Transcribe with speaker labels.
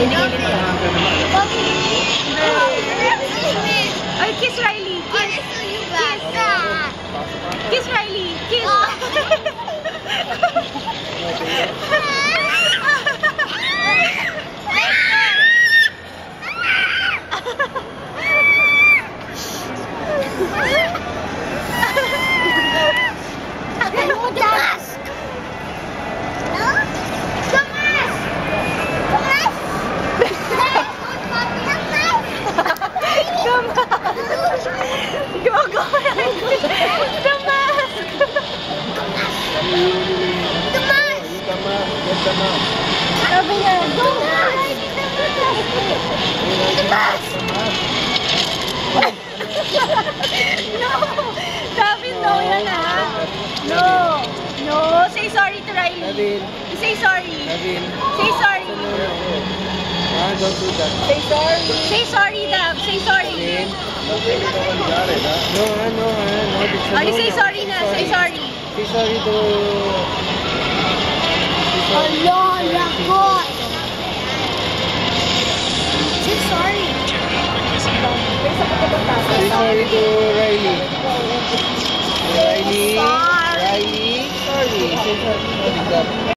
Speaker 1: Ginigilid ka. Ay, kiss Riley. Kiss. Kiss Riley. Kiss. Sabi niya, no! Sabi no yan ha? No! No! Say sorry to Riley. Say sorry. Say sorry.
Speaker 2: Don't do that.
Speaker 1: Say sorry. Say sorry, Dab. Say sorry.
Speaker 2: No.
Speaker 1: Ali, say sorry na. Say sorry.
Speaker 2: Say sorry to...
Speaker 3: Allah, lagot! Say sorry.
Speaker 2: Say sorry to Riley. Riley. Sorry. Say sorry.